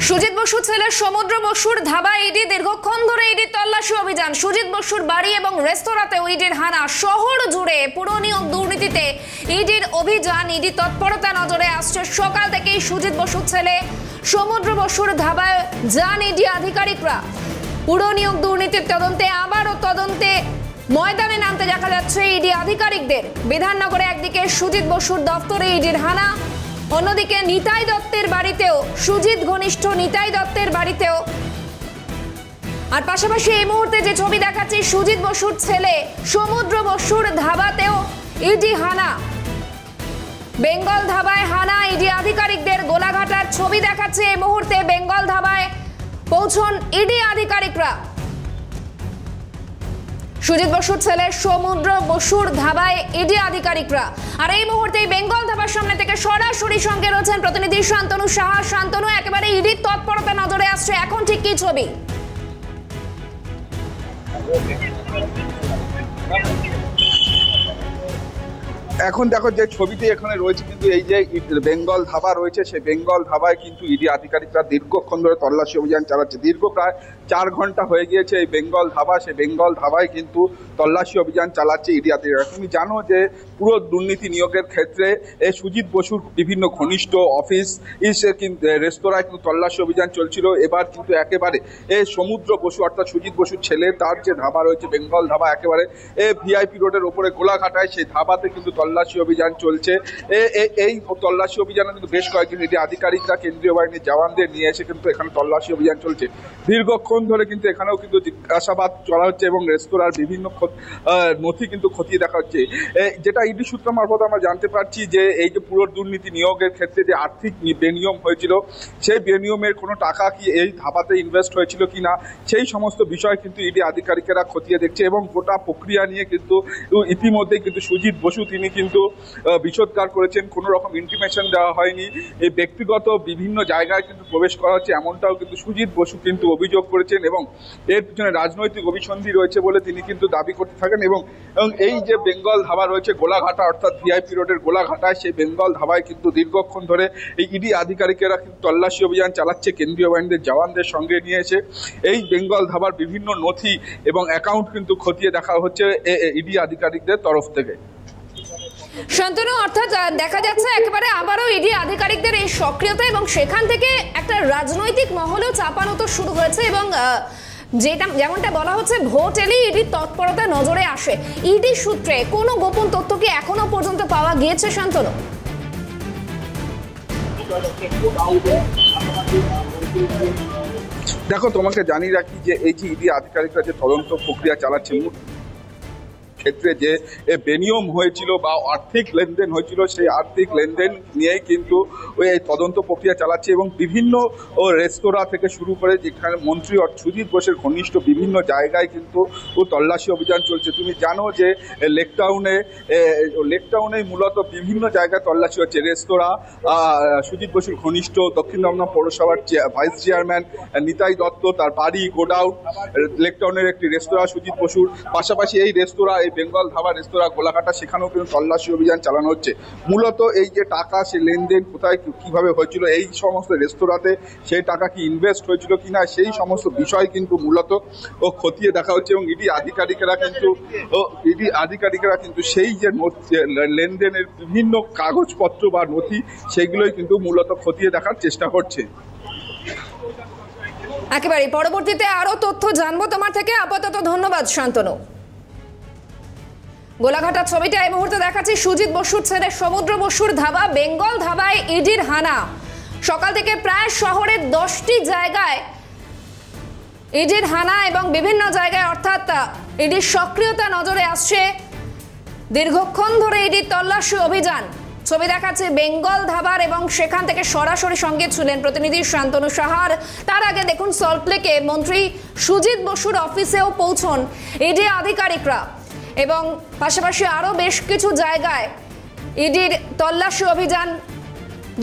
সুজিত বসুর ছেলে সমুদ্র বসুর ধাবা ইডি দীর্ঘক্ষণ ধরে ইডি তল্লাশি অভিযান। সুজিত বসুর বাড়ি এবং রেস্তোরাঁতে ইডির হানা। শহর জুড়ে পুর নিয়োগ দুর্নীতিতে ইডির অভিযান। ইডি তৎপরতা নজরে আসছে। সকাল থেকেই সুজিত বসুর ছেলে সমুদ্র বসুর ধাবায় যান ইডি আধিকারিকরা। পুর নিয়োগ দুর্নীতির তদন্তে আবারও তদন্তে ময়দানে নামতে দেখা যাচ্ছে ইডি আধিকারিকদের। বিধাননগরে একদিকে সুজিত বসুর দপ্তরে ইডির হানা, অন্যদিকে নিতাই দত্তের বাড়িতেও, সুজিত ঘনিষ্ঠ নিতাই দত্তের বাড়িতেও। আর পাশাপাশি এই মুহূর্তে যে ছবি দেখাচ্ছি, সুজিত বসুর ছেলে সমুদ্র বসুর ধাবাতেও ইডি হানা। বেঙ্গল ধাবায় হানা ইডি আধিকারিকদের। গোলাঘাটার ছবি দেখাচ্ছে এই মুহূর্তে। বেঙ্গল ধাবায় পৌঁছন ইডি আধিকারিকরা। সুজিত বসুর ছেলে সমুদ্র বসুর ধাবায় ইডি আধিকারিকরা। আর এই মুহূর্তে বেঙ্গল ধাবার সামনে থেকে সরাসরি সঙ্গে রয়েছেন প্রতিনিধি শান্তনু সাহা। শান্তনু, একেবারে ইডির তৎপরতা নজরে আসছে, এখন ঠিক কি ছবি? এখন দেখো যে ছবিটি এখানে রয়েছে, কিন্তু এই যে বেঙ্গল ধাবা রয়েছে, সেই বেঙ্গল ধাবায় কিন্তু ইডি আধিকারিকরা দীর্ঘক্ষণ ধরে তল্লাশি অভিযান চালাচ্ছে। দীর্ঘ প্রায় 4 ঘন্টা হয়ে গিয়েছে এই বেঙ্গল ধাবা। সেই বেঙ্গল ধাবায় কিন্তু তল্লাশি অভিযান চালাচ্ছে ইডি আধিকারিকরা। তুমি জানো যে পুরো দুর্নীতি নিয়োগের ক্ষেত্রে এই সুজিত বসুর বিভিন্ন ঘনিষ্ঠ অফিস কিন্তু রেস্তোরাঁয় কিন্তু তল্লাশি অভিযান চলছিল। এবার কিন্তু একেবারে এই সমুদ্র বসু অর্থাৎ সুজিত বসুর ছেলে, তার যে ধাবা রয়েছে বেঙ্গল ধাবা, একেবারে ভিআইপি রোডের ওপরে গোলাঘাটায়, সেই ধাবাতে কিন্তু তল্লাশি অভিযান চলছে। এই তল্লাশি অভিযানে কিন্তু বেশ কয়েকজন ইডি আধিকারিকরা কেন্দ্রীয় বাহিনীর জওয়ানদের নিয়ে এসে কিন্তু এখানে তল্লাশি অভিযান চলছে। দীর্ঘক্ষণ ধরে কিন্তু এখানেও কিন্তু জিজ্ঞাসাবাদ চলা হচ্ছে এবং রেস্তোরাঁর বিভিন্ন নথি কিন্তু খতিয়ে দেখা হচ্ছে। যেটা ইডি সূত্র মারফত আমরা জানতে পারছি যে এই যে পুরো দুর্নীতি নিয়োগের ক্ষেত্রে যে আর্থিক বেনিয়ম হয়েছিল, সেই বেনিয়মের কোনো টাকা কি এই ধাবাতে ইনভেস্ট হয়েছিল কিনা, সেই সমস্ত বিষয় কিন্তু ইডি আধিকারিকেরা খতিয়ে দেখছে। এবং গোটা প্রক্রিয়া নিয়ে কিন্তু ইতিমধ্যেই কিন্তু সুজিত বসু তিনি কিন্তু বিষোদ্গার করেছেন। কোনো রকম ইন্টিমেশন দেওয়া হয়নি, এই ব্যক্তিগত বিভিন্ন জায়গায় কিন্তু প্রবেশ করা হচ্ছে, এমনটাও কিন্তু সুজিত বসু কিন্তু অভিযোগ করেছেন। এবং এর পিছনে রাজনৈতিক অভিসন্ধি রয়েছে বলে তিনি কিন্তু দাবি করতে থাকেন। এবং এই যে বেঙ্গল ধাবা রয়েছে গোলাঘাটা অর্থাৎ ভিআইপি রোডের গোলাঘাটায়, সেই বেঙ্গল ধাবায় কিন্তু দীর্ঘক্ষণ ধরে এই ইডি আধিকারিকেরা কিন্তু তল্লাশি অভিযান চালাচ্ছে কেন্দ্রীয় বাহিনীর জওয়ানদের সঙ্গে নিয়ে এসে। এই বেঙ্গল ধাবার বিভিন্ন নথি এবং অ্যাকাউন্ট কিন্তু খতিয়ে দেখা হচ্ছে ইডি আধিকারিকদের তরফ থেকে। শান্তনু, অর্থাৎ দেখা যাচ্ছে একেবারে আবারও ইডি আধিকারিকদের এই সক্রিয়তা এবং সেখান থেকে একটা রাজনৈতিক মহলেও চাপানো তো শুরু হয়েছে। এবং যেমনটা বলা হচ্ছে, ভোট এলেই ইডির তৎপরতা নজরে আসে। ইডি সূত্রে কোনো গোপন তথ্য কি এখনো পর্যন্ত পাওয়া গিয়েছে শান্তনু? দেখো, তোমাকে জানিয়ে রাখি যে এই যে ইডি আধিকারিকরা যে তদন্ত প্রক্রিয়া চালাচ্ছে, ক্ষেত্রে যে বেনিয়ম হয়েছিল বা আর্থিক লেনদেন হয়েছিল, সেই আর্থিক লেনদেন নিয়েই কিন্তু এই তদন্ত প্রক্রিয়া চালাচ্ছে। এবং বিভিন্ন রেস্তোরাঁ থেকে শুরু করে যেখানে মন্ত্রী সুজিত বসুর ঘনিষ্ঠ বিভিন্ন জায়গায় কিন্তু তল্লাশি অভিযান চলছে। তুমি জানো যে লেকটাউনে মূলত বিভিন্ন জায়গায় তল্লাশি হচ্ছে। রেস্তোরাঁ, সুজিত বসুর ঘনিষ্ঠ দক্ষিণ দমদম পৌরসভার ভাইস চেয়ারম্যান নিতাই দত্ত, তার বাড়ি, গোডাউন, লেকটাউনের একটি রেস্তোরাঁ সুজিত বসুর, পাশাপাশি এই রেস্তোরাঁ বেঙ্গল ধাবা রেস্তোরাঁ গোলাঘাটা, সেখানেও কিন্তু তল্লাশি অভিযান চালানো হচ্ছে। মূলত এই যে টাকা, সে লেনদেন কোথায় কিভাবে হয়েছিল, এই সমস্ত রেস্তোরাঁতে সেই টাকা কি ইনভেস্ট হয়েছিল কিনা, সেই সমস্ত বিষয় কিন্তু মূলত খতিয়ে দেখা হচ্ছে। এবং ইডি আধিকারিকেরা কিন্তু সেই যে লেনদেনের বিভিন্ন কাগজপত্র বা নথি, সেগুলোই কিন্তু মূলত খতিয়ে দেখার চেষ্টা করছে। একেবারে পরবর্তীতে আরো তথ্য জানবো তোমার থেকে। আপাতত ধন্যবাদ শান্তনু। গোলাঘাটার ছবিটা এই মুহূর্তে দেখাচ্ছি। সুজিত বসুর ছেলে সমুদ্র বসুর ধাবা বেঙ্গল ধাবায় ইডির হানা। সকাল থেকে প্রায় শহরের 10টি জায়গায় ইডির হানা এবং বিভিন্ন জায়গায় অর্থাৎ ইডির সক্রিয়তা নজরে আসছে। দীর্ঘক্ষণ ধরে ইডির তল্লাশি অভিযান। ছবি দেখাচ্ছে বেঙ্গল ধাবার এবং সেখান থেকে সরাসরি সঙ্গে ছিলেন প্রতিনিধি শান্তনু সাহার। তার আগে দেখুন, সল্টলেকে মন্ত্রী সুজিত বসুর অফিসেও পৌঁছন ইডি আধিকারিকরা। এবং পাশাপাশি আরও বেশ কিছু জায়গায় ইডির তল্লাশি অভিযান।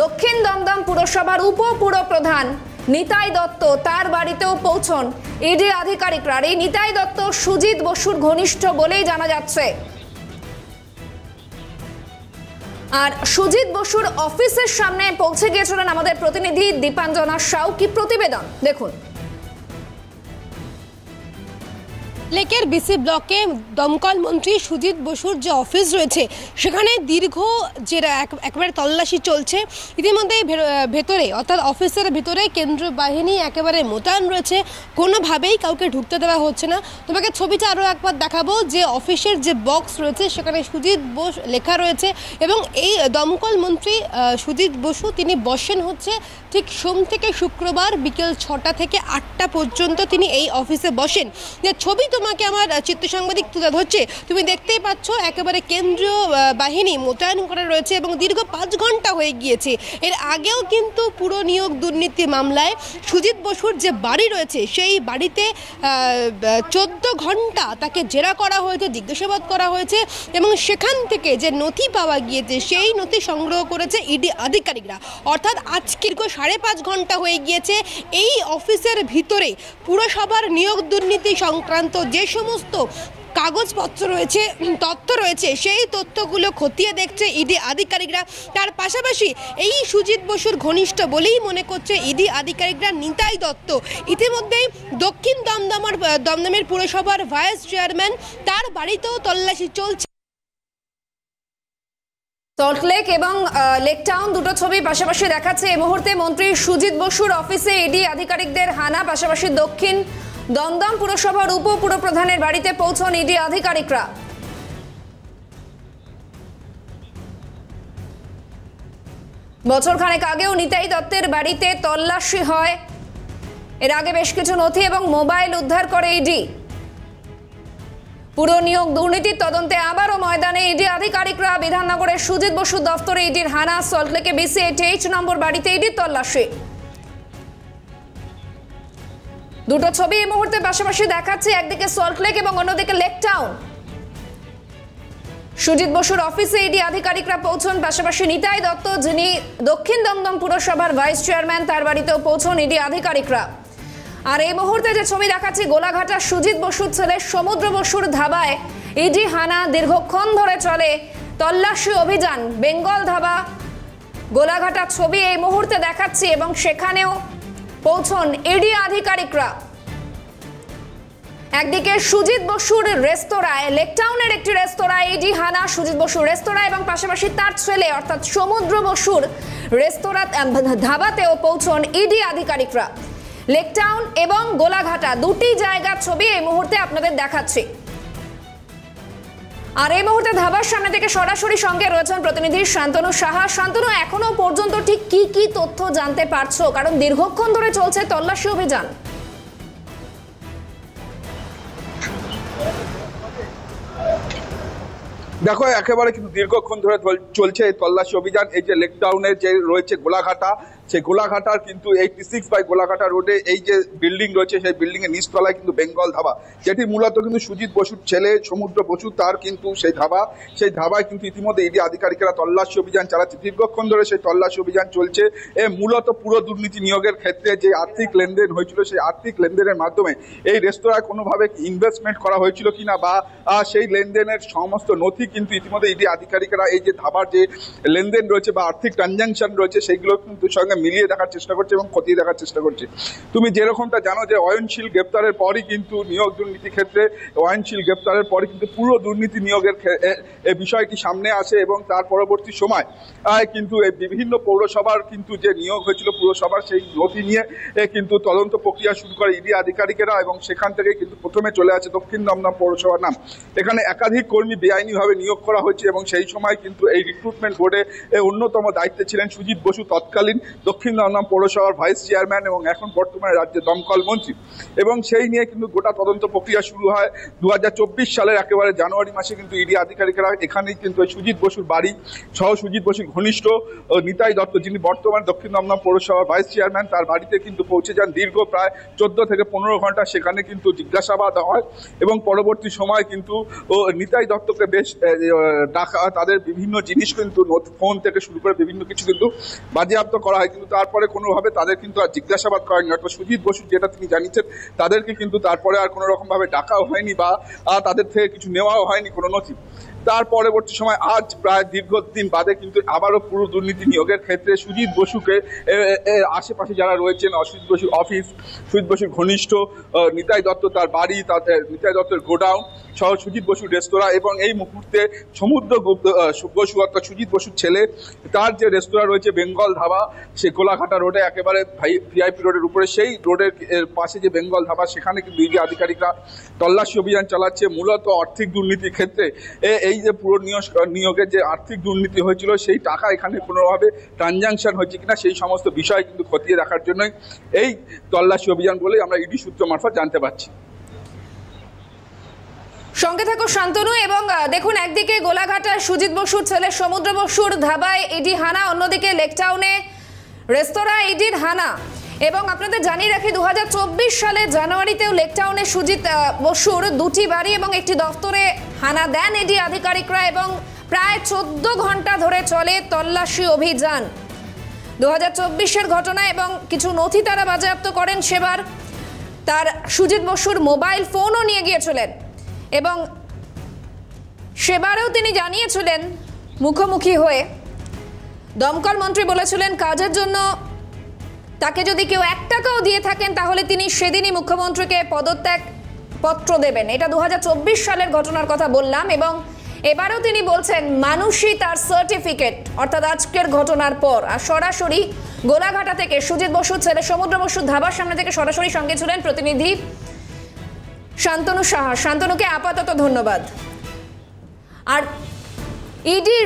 দক্ষিণ দমদম পুরসভার উপপুরপ্রধান নিতাই দত্ত, তার বাড়িতেও পৌঁছন ইডি আধিকারিকরা। এই নিতাই দত্ত সুজিত বসুর ঘনিষ্ঠ বলেই জানা যাচ্ছে। আর সুজিত বসুর অফিসের সামনে পৌঁছে গিয়েছিলেন আমাদের প্রতিনিধি দীপাঞ্জনা সাউ। কি প্রতিবেদন দেখুন। লেকের বিসি ব্লকে দমকল মন্ত্রী সুজিত বসুর যে অফিস রয়েছে সেখানে দীর্ঘ যে একেবারে তল্লাশি চলছে। ইতিমধ্যে ভেতরে অর্থাৎ অফিসের ভিতরে কেন্দ্রীয় বাহিনী একেবারে মোতায়েন রয়েছে, কোনোভাবেই কাউকে ঢুকতে দেওয়া হচ্ছে না। তোমাকে ছবিটা আরও একবার দেখাবো যে অফিসের যে বক্স রয়েছে সেখানে সুজিত বোস লেখা রয়েছে এবং এই দমকল মন্ত্রী সুজিত বসু তিনি বসেন হচ্ছে ঠিক সোম থেকে শুক্রবার বিকেল 6টা থেকে 8টা পর্যন্ত তিনি এই অফিসে বসেন। যে ছবি তোমাকে আমার চিত্র সাংবাদিক তুলে ধরছে, তুমি দেখতেই পাচ্ছ একেবারে কেন্দ্রীয় বাহিনী মোতায়েন করা রয়েছে এবং দীর্ঘ 5 ঘন্টা হয়ে গিয়েছে। এর আগেও কিন্তু পুরো নিয়োগ দুর্নীতি মামলায় সুজিত বসুর যে বাড়ি রয়েছে সেই বাড়িতে 14 ঘন্টা তাকে জেরা করা হয়েছে, জিজ্ঞাসাবাদ করা হয়েছে এবং সেখান থেকে যে নথি পাওয়া গিয়েছে সেই নথি সংগ্রহ করেছে ইডি আধিকারিকরা। অর্থাৎ আজকের 5.5 ঘন্টা হয়ে গিয়েছে এই অফিসের ভিতরে পুরসভার নিয়োগ দুর্নীতি সংক্রান্ত যে সমস্ত কাগজপত্র রয়েছে, তথ্য রয়েছে, সেই তথ্যগুলো খতিয়ে দেখছে ইডি আধিকারিকরা। তার পাশাপাশি এই সুজিত বসুর ঘনিষ্ঠ বলেই মনে করছে ইডি আধিকারিকরা নিতাই দত্ত। ইতিমধ্যেই দক্ষিণ দমদমের পুরসভার ভাইস চেয়ারম্যান তার বাড়িতেও তল্লাশি চলছে। সল্টলেক এবং লেক টাউন দুটো ছবি পাশাপাশি দেখাচ্ছে। এই মুহূর্তে মন্ত্রী সুজিত বসুর অফিসে ইডি আধিকারিকদের হানা, পাশাপাশি দক্ষিণ দমদম পুরসভার উপপুরপ্রধানের বাড়িতে পৌঁছন ইডি আধিকারিকরা। বছরখানেক আগেও নিতাই দত্তের বাড়িতে তল্লাশি হয়। এর আগে বেশ কিছু নথি এবং মোবাইল উদ্ধার করে ইডি। পুরো নিয়োগ দুর্নীতির তদন্তে আবারও ময়দানে ইডি আধিকারিকরা। বিধাননগরের সুজিত বসুর দফতরে ইডির হানা, সল্টলেকে BC 88 নম্বর বাড়িতে ইডির তল্লাশি। দুটো ছবি এই মুহূর্তে পাশাপাশি দেখাচ্ছে, একদিকে সল্টলেক এবং অন্যদিকে লেক টাউন। সুজিত বসুর অফিসে ইডি আধিকারিকরা পৌঁছন, পাশাপাশি নিতাই দত্ত যিনি দক্ষিণ দমদম পুরসভার ভাইস চেয়ারম্যান তার বাড়িতেও পৌঁছন ইডি আধিকারিকরা। আর এই মুহূর্তে যে ছবি দেখাচ্ছি, গোলাঘাটার সুজিত বসুর ছেলে সমুদ্র বসুর ধাবায় ইডি হানা। দীর্ঘক্ষণ ধরে চলে তল্লাশি অভিযান। বেঙ্গল ধাবা গোলাঘাটার ছবি এই মুহূর্তে দেখাচ্ছি এবং সেখানেও পৌঁছন ইডি আধিকারিকরা। একদিকে সুজিত বসুর রেস্তোরাঁয়, লেক টাউনের একটি রেস্তোরাঁয় ইডি হানা, সুজিত বসুর রেস্তোরাঁ এবং পাশাপাশি তার ছেলে অর্থাৎ সমুদ্র বসুর রেস্তোরাঁ ধাবাতেও পৌঁছন ইডি আধিকারিকরা। লেক টাউন এবং গোলাঘাটা দুটি জায়গার ছবি এই মুহূর্তে আপনাদের দেখাচ্ছি। আর এই মুহূর্তে ধাবার সামনে থেকে সরাসরি সঙ্গে রয়েছেন প্রতিনিধি শান্তনু সাহা। শান্তনু, এখনো পর্যন্ত ঠিক কি কি তথ্য জানতে পারছো, কারণ দীর্ঘক্ষণ ধরে চলছে তল্লাশি অভিযান? দেখো, একেবারে কিন্তু দীর্ঘক্ষণ ধরে চলছে এই তল্লাশি অভিযান। এই যে লেক টাউনের যে রয়েছে গোলাঘাটা, সেই গোলাঘাটার কিন্তু 86 বাই গোলাঘাটা রোডে এই যে বিল্ডিং রয়েছে সেই বিল্ডিং এর নিচতলায় কিন্তু বেঙ্গল ধাবা, যেটি মূলত কিন্তু সুজিত বসুর ছেলে সমুদ্র বসু তার কিন্তু সেই ধাবায় কিন্তু ইতিমধ্যে ইডি আধিকারিকরা তল্লাশি অভিযান চালাচ্ছে। দীর্ঘক্ষণ ধরে সেই তল্লাশি অভিযান চলছে। মূলত পুরো দুর্নীতি নিয়োগের ক্ষেত্রে যে আর্থিক লেনদেন হয়েছিল সেই আর্থিক লেনদেনের মাধ্যমে এই রেস্তোরাঁয় কোনোভাবে ইনভেস্টমেন্ট করা হয়েছিল কিনা বা সেই লেনদেনের সমস্ত নথি কিন্তু ইতিমধ্যে ইডি আধিকারিকরা এই যে ধাবার যে লেনদেন রয়েছে বা আর্থিক ট্রানজাকশন রয়েছে সেইগুলো কিন্তু সঙ্গে মিলিয়ে দেখার চেষ্টা করছে এবং খতিয়ে দেখার চেষ্টা করছে। তুমি যেরকমটা জানো যে অয়নশীল গ্রেপ্তারের পরই কিন্তু নিয়োগ দুর্নীতি ক্ষেত্রে অয়নশীল গ্রেপ্তারের পরই কিন্তু পুরো দুর্নীতি নিয়োগের এই বিষয়টি সামনে আসে এবং তার পরবর্তী সময় কিন্তু এই বিভিন্ন পৌরসভার কিন্তু যে নিয়োগ হয়েছিল পুরসভার সেই নথি নিয়ে কিন্তু তদন্ত প্রক্রিয়া শুরু করে ইডি আধিকারিকেরা এবং সেখান থেকে কিন্তু প্রথমে চলে আসে দক্ষিণ দমদম পৌরসভার নাম। এখানে একাধিক কর্মী বেআইনিভাবে নিয়োগ করা হয়েছে এবং সেই সময় কিন্তু এই রিক্রুটমেন্ট বোর্ডে অন্যতম দায়িত্বে ছিলেন সুজিত বসু, তৎকালীন দক্ষিণ দমদম পৌরসভার ভাইস চেয়ারম্যান এবং এখন বর্তমানে রাজ্যের দমকল মন্ত্রী। এবং সেই নিয়ে কিন্তু গোটা তদন্ত প্রক্রিয়া শুরু হয় 2024 সালের একেবারে জানুয়ারি মাসে। কিন্তু ইডি আধিকারিকরা এখানেই কিন্তু সুজিত বসুর বাড়ি সহ সুজিত বসুর ঘনিষ্ঠ নিতাই দত্ত যিনি বর্তমানে দক্ষিণ দমদম পৌরসভার ভাইস চেয়ারম্যান তার বাড়িতে কিন্তু পৌঁছে যান। দীর্ঘ প্রায় 14 থেকে 15 ঘন্টা সেখানে কিন্তু জিজ্ঞাসাবাদ হয় এবং পরবর্তী সময় কিন্তু নিতাই দত্তকে বেশ ডাকা, তাদের বিভিন্ন জিনিস কিন্তু ফোন থেকে শুরু করে বিভিন্ন কিছু কিন্তু বাজেয়াপ্ত করা হয়। কিন্তু তারপরে কোনোভাবে তাদের কিন্তু আর জিজ্ঞাসাবাদ করেনি। অর্থাৎ সুজিত বসু যেটা তিনি জানিয়েছেন, তাদেরকে কিন্তু তারপরে আর কোনো রকমভাবে ডাকাও হয়নি বা তাদের থেকে কিছু নেওয়াও হয়নি কোনো নথি। তার পরবর্তী সময় আজ প্রায় দীর্ঘদিন বাদে কিন্তু আবারও পুরো দুর্নীতি নিয়োগের ক্ষেত্রে সুজিত বসুকে আশেপাশে যারা রয়েছেন, সুজিত বসুর অফিস, সুজিত বসুর ঘনিষ্ঠ নিতাই দত্ত তার বাড়ি, নিতাই দত্তের গোডাউন সহ সুজিত বসুর রেস্তোরাঁ এবং এই মুহূর্তে সমুদ্র বসু অর্থাৎ সুজিত বসুর ছেলে তার যে রেস্তোরাঁ রয়েছে বেঙ্গল ধাবা, সে গোলাঘাটা রোডে একেবারে ভিআইপি রোডের উপরে, সেই রোডের পাশে যে বেঙ্গল ধাবা, সেখানে কিন্তু ইডি আধিকারিকরা তল্লাশি অভিযান চালাচ্ছে মূলত আর্থিক দুর্নীতির ক্ষেত্রে। এই যে পুরো নিয়োগের যে আর্থিক দুর্নীতি হয়েছিল, সেই টাকা এখানে কোনোভাবে ট্রানজাকশন হচ্ছে কিনা সেই সমস্ত বিষয় কিন্তু খতিয়ে দেখার জন্যই এই তল্লাশি অভিযান বলেই আমরা ইডি সূত্র মারফত জানতে পারছি। সঙ্গে থাকো শান্তনু। এবং দেখুন, একদিকে গোলাঘাটার সুজিত বসুর ছেলে সমুদ্র বসুর ধাবায় ইডি হানা, অন্যদিকে লেকটাউনে রেস্তোরাঁ ইডির হানা। এবং আপনাদের জানিয়ে রাখি 2024 সালের জানুয়ারিতেও লেকটাউনে সুজিত বসুর দুটি বাড়ি এবং একটি দফতরে হানা দেন ইডি আধিকারিকরা এবং প্রায় 14 ঘন্টা ধরে চলে তল্লাশি অভিযান। 2024-এর ঘটনা এবং কিছু নথি তারা বাজেয়াপ্ত করেন। সেবার তার সুজিত বসুর মোবাইল ফোনও নিয়ে গিয়েছিলেন এবং সেবারেও তিনি জানিয়েছিলেন মুখোমুখি হয়ে, দমকল মন্ত্রী বলেছিলেন কাজের জন্য তাকে যদি কেউ 1 টাকাও দিয়ে থাকেন তাহলে তিনি সেদিনই মুখ্যমন্ত্রীকে পদত্যাগ পত্র দেবেন। এটা 2024 সালের ঘটনার কথা বললাম। এবং এবারেও তিনি বলছেন মানুষই তার সার্টিফিকেট, অর্থাৎ আজকের ঘটনার পর। আর সরাসরি গোলাঘাটা থেকে সুজিত বসুর ছেলে সমুদ্র বসুর ধাবার সামনে থেকে সরাসরি সঙ্গে ছিলেন প্রতিনিধি শান্তনু সাহা। শান্তনুকে আপাতত ধন্যবাদ। R E D